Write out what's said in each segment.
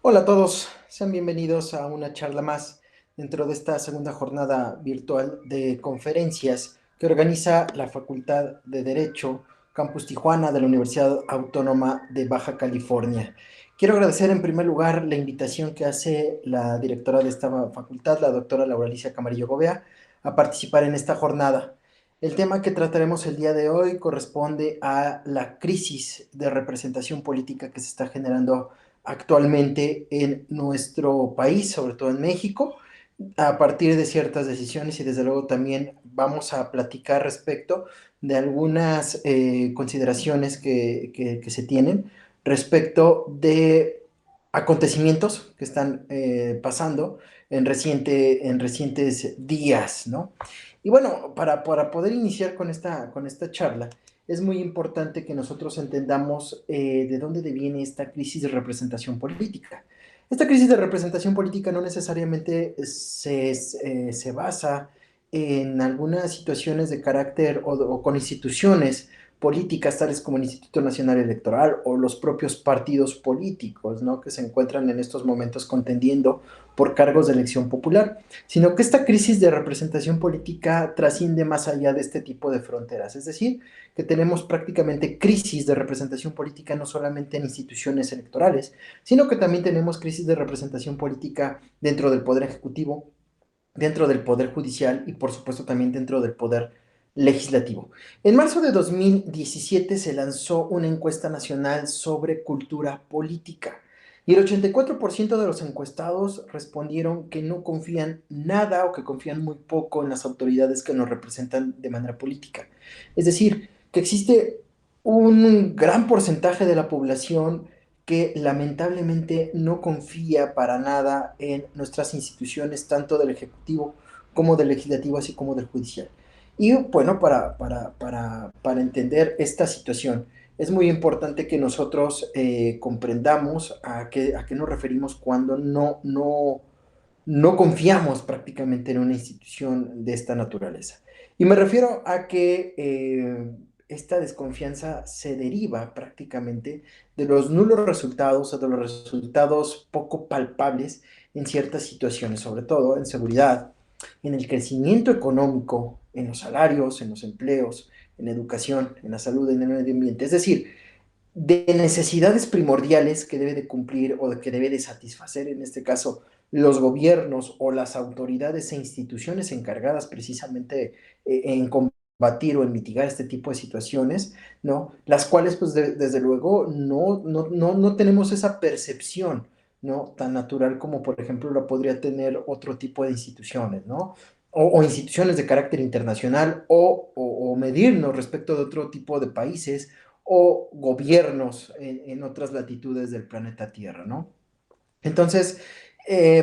Hola a todos, sean bienvenidos a una charla más dentro de esta segunda jornada virtual de conferencias que organiza la Facultad de Derecho Campus Tijuana de la Universidad Autónoma de Baja California. Quiero agradecer en primer lugar la invitación que hace la directora de esta facultad, la doctora Lauralicia Camarillo Gobea, a participar en esta jornada. El tema que trataremos el día de hoy corresponde a la crisis de representación política que se está generando actualmente en nuestro país, sobre todo en México, a partir de ciertas decisiones y desde luego también vamos a platicar respecto de algunas consideraciones que se tienen respecto de acontecimientos que están pasando en recientes días, ¿no? Y bueno, para poder iniciar con esta charla, es muy importante que nosotros entendamos de dónde deviene esta crisis de representación política. Esta crisis de representación política no necesariamente se basa en algunas situaciones de carácter o con instituciones políticas tales como el Instituto Nacional Electoral o los propios partidos políticos, ¿no? Que se encuentran en estos momentos contendiendo por cargos de elección popular, sino que esta crisis de representación política trasciende más allá de este tipo de fronteras, es decir, que tenemos prácticamente crisis de representación política no solamente en instituciones electorales, sino que también tenemos crisis de representación política dentro del Poder Ejecutivo, dentro del Poder Judicial y por supuesto también dentro del Poder Legislativo. En marzo de 2017 se lanzó una encuesta nacional sobre cultura política y el 84% de los encuestados respondieron que no confían nada o que confían muy poco en las autoridades que nos representan de manera política. Es decir, que existe un gran porcentaje de la población que lamentablemente no confía para nada en nuestras instituciones, tanto del Ejecutivo como del Legislativo, así como del Judicial. Y bueno, para entender esta situación, es muy importante que nosotros comprendamos a qué nos referimos cuando no confiamos prácticamente en una institución de esta naturaleza. Y me refiero a que esta desconfianza se deriva prácticamente de los nulos resultados o de los resultados poco palpables en ciertas situaciones, sobre todo en seguridad, en el crecimiento económico, en los salarios, en los empleos, en educación, en la salud, en el medio ambiente. Es decir, de necesidades primordiales que debe de cumplir o de que debe de satisfacer, en este caso, los gobiernos o las autoridades e instituciones encargadas precisamente en combatir o en mitigar este tipo de situaciones, ¿no? Las cuales, pues, desde luego, no tenemos esa percepción, ¿no? Tan natural como, por ejemplo, la podría tener otro tipo de instituciones, ¿no? O instituciones de carácter internacional o medirnos respecto de otro tipo de países o gobiernos en otras latitudes del planeta Tierra, ¿no? Entonces,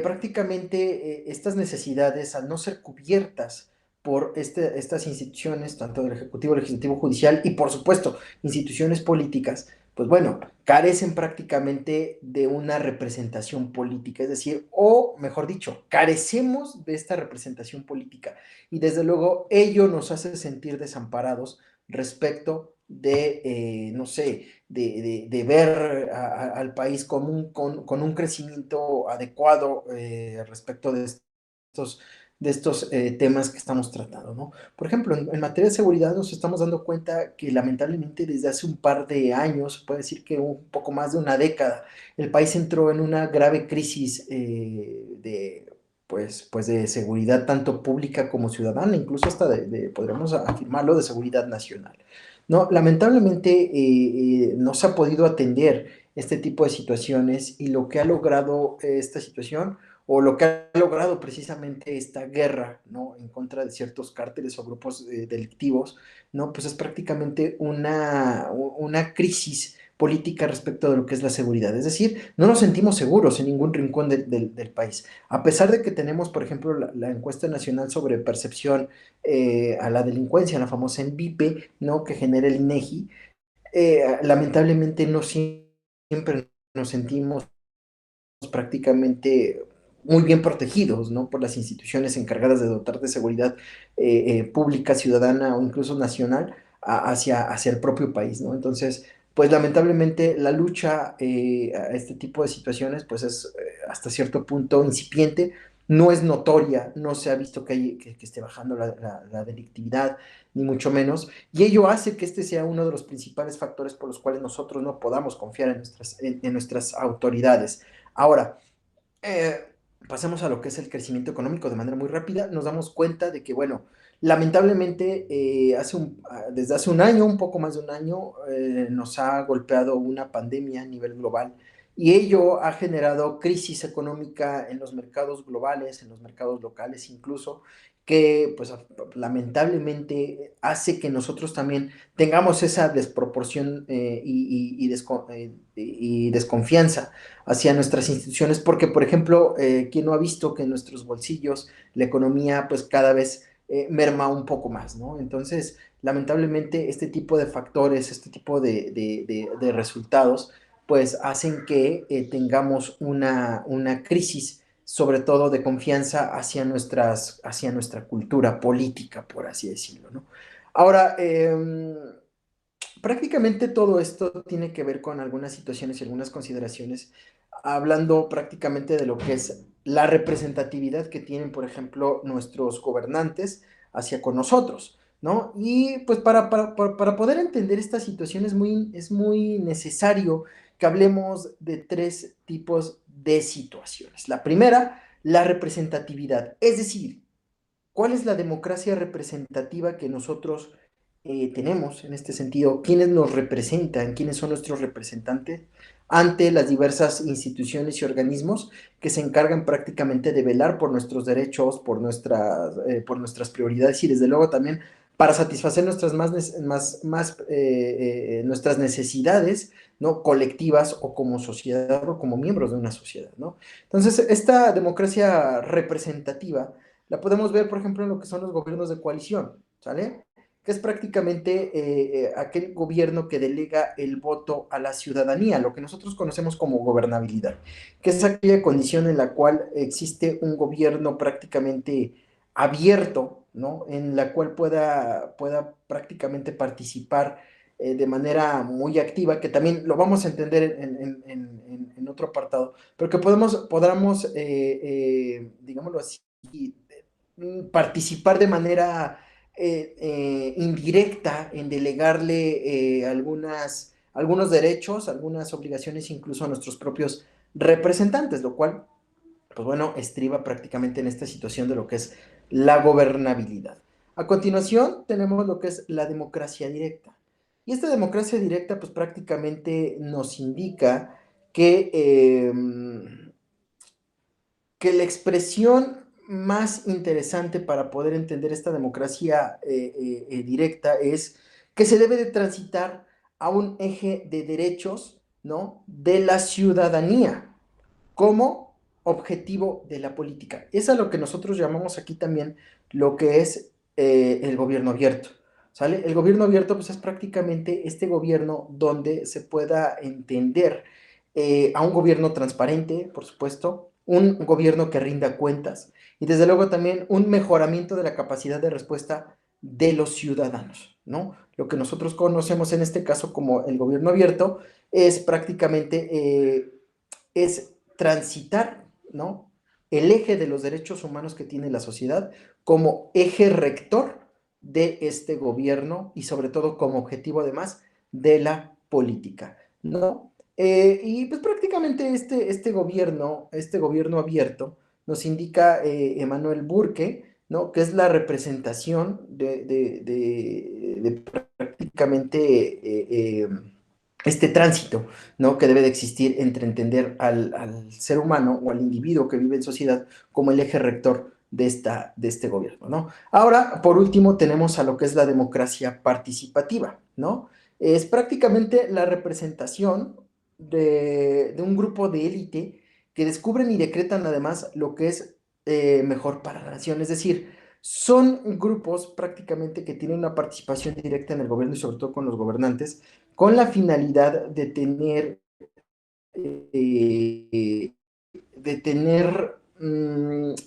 prácticamente estas necesidades, al no ser cubiertas por estas instituciones, tanto del Ejecutivo, Legislativo, Judicial y, por supuesto, instituciones políticas, pues bueno, carecen prácticamente de una representación política, es decir, o mejor dicho, carecemos de esta representación política y desde luego ello nos hace sentir desamparados respecto de, no sé, de ver al país con un crecimiento adecuado respecto de estos temas que estamos tratando, ¿no? Por ejemplo, en materia de seguridad nos estamos dando cuenta que lamentablemente desde hace un par de años, puede decir que un poco más de una década, el país entró en una grave crisis pues de seguridad tanto pública como ciudadana, incluso hasta podríamos afirmarlo, de seguridad nacional. No, lamentablemente no se ha podido atender este tipo de situaciones y lo que ha logrado esta situación o lo que ha logrado precisamente esta guerra, ¿no? En contra de ciertos cárteles o grupos delictivos, ¿no? Pues es prácticamente una crisis política respecto de lo que es la seguridad. Es decir, no nos sentimos seguros en ningún rincón del país. A pesar de que tenemos, por ejemplo, la encuesta nacional sobre percepción a la delincuencia, la famosa ENVIPE, ¿no? Que genera el INEGI, lamentablemente no siempre nos sentimos prácticamente muy bien protegidos, ¿no? Por las instituciones encargadas de dotar de seguridad pública, ciudadana o incluso nacional hacia el propio país, ¿no? Entonces, pues lamentablemente la lucha a este tipo de situaciones pues es hasta cierto punto incipiente, no es notoria, no se ha visto que esté bajando la delictividad, ni mucho menos, y ello hace que este sea uno de los principales factores por los cuales nosotros no podamos confiar en nuestras autoridades. Ahora, eh, pasemos a lo que es el crecimiento económico de manera muy rápida, nos damos cuenta de que, bueno, lamentablemente desde hace un año, un poco más de un año, nos ha golpeado una pandemia a nivel global y ello ha generado crisis económica en los mercados globales, en los mercados locales incluso, que pues lamentablemente hace que nosotros también tengamos esa desproporción y desconfianza hacia nuestras instituciones, porque, por ejemplo, ¿quién no ha visto que en nuestros bolsillos la economía pues cada vez merma un poco más, ¿no? Entonces, lamentablemente, este tipo de factores, este tipo de resultados, pues hacen que tengamos una crisis, sobre todo de confianza hacia nuestra cultura política, por así decirlo, ¿no? Ahora, prácticamente todo esto tiene que ver con algunas situaciones y algunas consideraciones, hablando prácticamente de lo que es la representatividad que tienen, por ejemplo, nuestros gobernantes hacia con nosotros, ¿no? Y pues para poder entender esta situación es muy necesario que hablemos de tres tipos de situaciones. La primera, la representatividad, es decir, ¿cuál es la democracia representativa que nosotros tenemos en este sentido? ¿Quiénes nos representan? ¿Quiénes son nuestros representantes ante las diversas instituciones y organismos que se encargan prácticamente de velar por nuestros derechos, por nuestras prioridades y desde luego también para satisfacer nuestras necesidades, ¿no? Colectivas o como sociedad o como miembros de una sociedad, ¿no? Entonces, esta democracia representativa la podemos ver, por ejemplo, en lo que son los gobiernos de coalición, ¿sale? Que es prácticamente aquel gobierno que delega el voto a la ciudadanía, lo que nosotros conocemos como gobernabilidad, que es aquella condición en la cual existe un gobierno prácticamente abierto, ¿no? En la cual pueda prácticamente participar de manera muy activa, que también lo vamos a entender en otro apartado, pero que podamos digámoslo así, participar de manera indirecta en delegarle algunos derechos, algunas obligaciones incluso a nuestros propios representantes, lo cual, pues bueno, estriba prácticamente en esta situación de lo que es la gobernabilidad. A continuación tenemos lo que es la democracia directa. Y esta democracia directa pues prácticamente nos indica que la expresión más interesante para poder entender esta democracia directa es que se debe de transitar a un eje de derechos, ¿no? De la ciudadanía como objetivo de la política. Es a lo que nosotros llamamos aquí también lo que es el gobierno abierto. ¿Sale? El gobierno abierto pues es prácticamente este gobierno donde se pueda entender a un gobierno transparente, por supuesto, un gobierno que rinda cuentas y desde luego también un mejoramiento de la capacidad de respuesta de los ciudadanos, ¿no? Lo que nosotros conocemos en este caso como el gobierno abierto es prácticamente es transitar, ¿no? El eje de los derechos humanos que tiene la sociedad como eje rector de este gobierno y sobre todo como objetivo además de la política, ¿no? Y pues prácticamente este gobierno abierto, nos indica Emmanuel Burke, ¿no? Que es la representación de prácticamente este tránsito, ¿no? Que debe de existir entre entender al ser humano o al individuo que vive en sociedad como el eje rector de este gobierno, ¿no? Ahora, por último, tenemos a lo que es la democracia participativa, ¿no? Es prácticamente la representación de un grupo de élite que descubren y decretan además lo que es mejor para la nación, es decir, son grupos prácticamente que tienen una participación directa en el gobierno y sobre todo con los gobernantes, con la finalidad eh,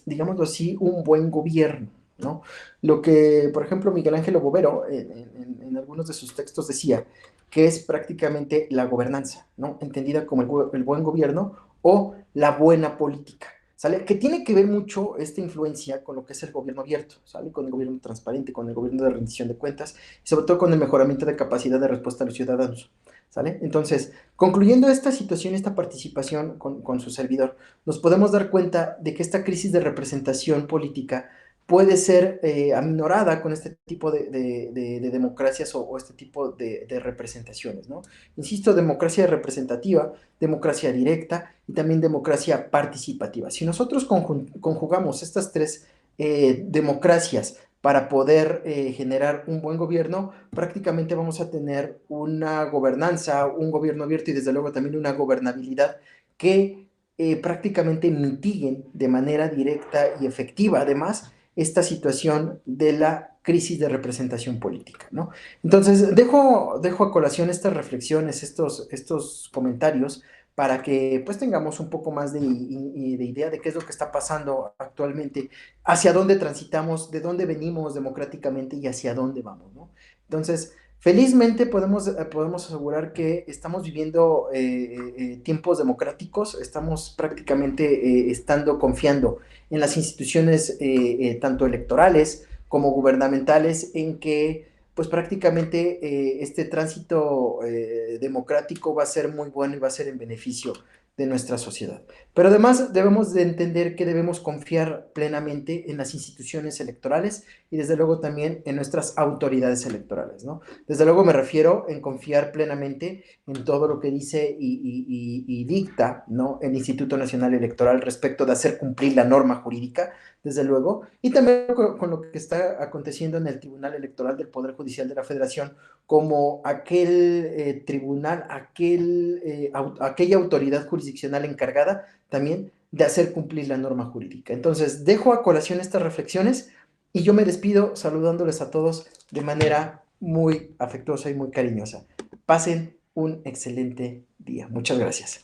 digámoslo así, un buen gobierno, ¿no? Lo que, por ejemplo, Miguel Ángel Bovero en algunos de sus textos decía que es prácticamente la gobernanza, ¿no? Entendida como el buen gobierno o la buena política, ¿sale? Que tiene que ver mucho esta influencia con lo que es el gobierno abierto, ¿sale? Con el gobierno transparente, con el gobierno de rendición de cuentas y sobre todo con el mejoramiento de capacidad de respuesta a los ciudadanos, ¿sale? Entonces, concluyendo esta situación, esta participación con su servidor, nos podemos dar cuenta de que esta crisis de representación política puede ser aminorada con este tipo de democracias o este tipo de representaciones, ¿no? Insisto, democracia representativa, democracia directa y también democracia participativa. Si nosotros conjugamos estas tres democracias para poder generar un buen gobierno, prácticamente vamos a tener una gobernanza, un gobierno abierto y desde luego también una gobernabilidad que prácticamente mitiguen de manera directa y efectiva, además, esta situación de la crisis de representación política, ¿no? Entonces, dejo a colación estas reflexiones, estos comentarios, para que pues tengamos un poco más de idea de qué es lo que está pasando actualmente, hacia dónde transitamos, de dónde venimos democráticamente y hacia dónde vamos, ¿no? Entonces, felizmente podemos asegurar que estamos viviendo tiempos democráticos, estamos prácticamente confiando en las instituciones tanto electorales como gubernamentales en que pues prácticamente este tránsito democrático va a ser muy bueno y va a ser en beneficio de nuestra sociedad. Pero además debemos de entender que debemos confiar plenamente en las instituciones electorales y desde luego también en nuestras autoridades electorales, ¿no? Desde luego me refiero en confiar plenamente en todo lo que dice y dicta, ¿no? El Instituto Nacional Electoral respecto de hacer cumplir la norma jurídica, desde luego, y también con lo que está aconteciendo en el Tribunal Electoral del Poder Judicial de la Federación, como aquel tribunal, aquella autoridad jurisdiccional encargada también de hacer cumplir la norma jurídica. Entonces, dejo a colación estas reflexiones y yo me despido saludándoles a todos de manera muy afectuosa y muy cariñosa. Pasen un excelente día. Muchas gracias.